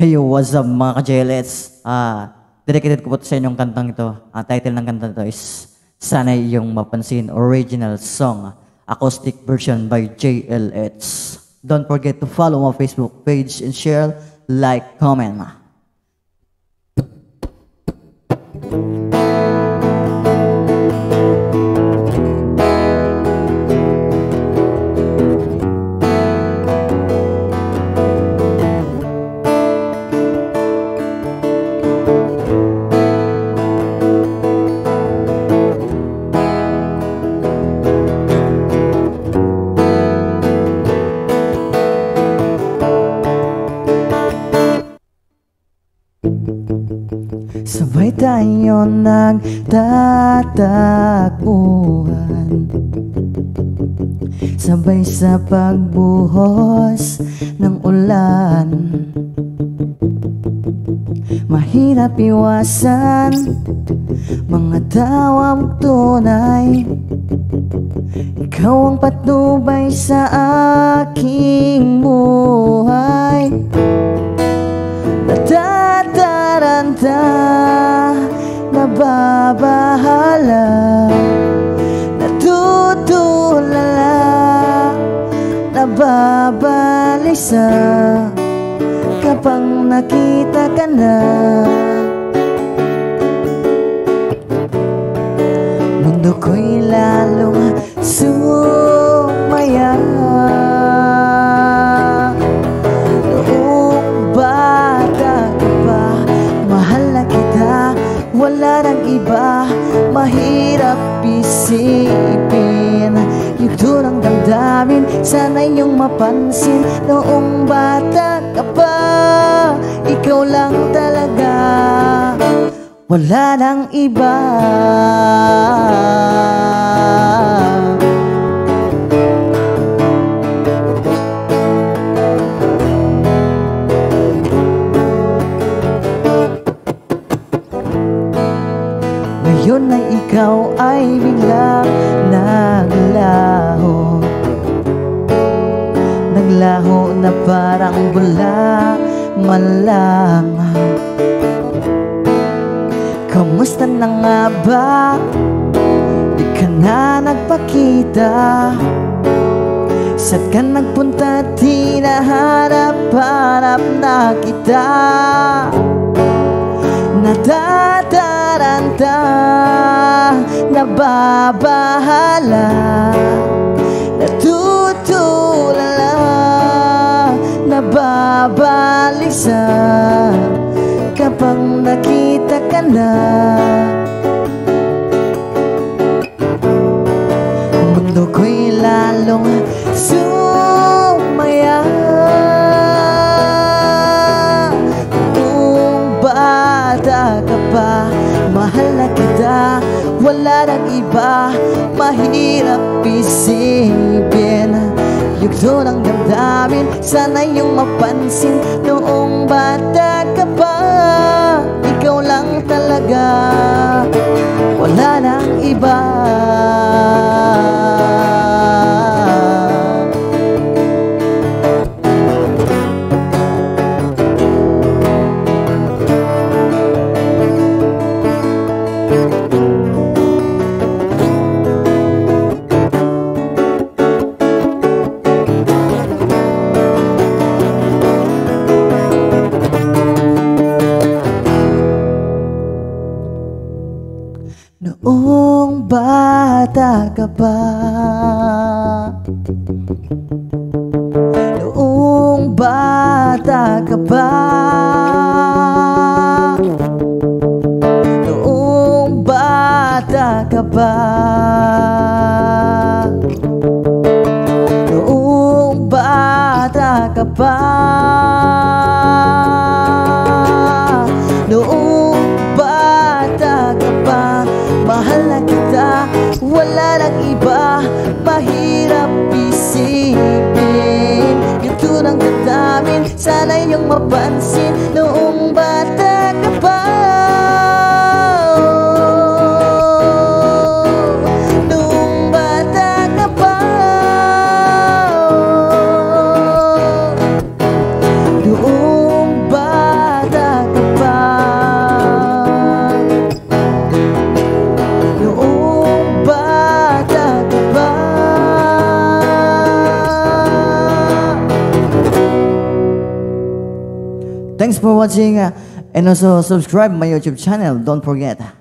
Hey, what's up mga ka-JLS? Dedicated ko po sa inyong kantang ito. Title ng kantang ito is Sana Iyong Mapansin, original song, acoustic version by JLS. Don't forget to follow my Facebook page and share, like, comment. Sabay tayo nagtatakbuhan, sabay sa pagbuhos ng ulan. Mahirap iwasan mga tawang tunay. Ikaw ang patnubay sa aking buhay. Natataranta, nababahala, natutulala, nababalisa kapag nakita ka na. Mundo ko'y lalong sumaya. Noong bata ka pa, mahal na kita, wala nang iba. Mahirap isipin, yugto ng damdamin, sana iyong mapansin. Noong bata ka pa, ikaw lang talaga, wala nang iba. Ngayon na ikaw ay biglang naglaho, naglaho na parang bula man lang. Kamusta na nga ba? Di ka na nagpakita. Saan ka nagpunta? Di nahanap-hanap na kita. Natataranta, nababahala, natutulala, nababalisa kapag nakita ka na. Mundo ko'y lalong sumaya. Kung bata ka pa, mahal na kita, wala nang iba. Mahirap isipin, yugto ng damdamin, sana iyong mapansin. Noong bata ka pa, ikaw lang talaga, wala nang iba. Noong bata ka pa, noong bata ka pa, noong bata ka pa, noong bata ka pa, noong bata ka pa, mahal na kita, wala nang iba. Mahirap isipin, yugto ng damdamin, sana iyong mapansin. Noong bata ka pa, noong bata ka pa, noong bata thanks for watching and also subscribe my YouTube channel. Don't forget.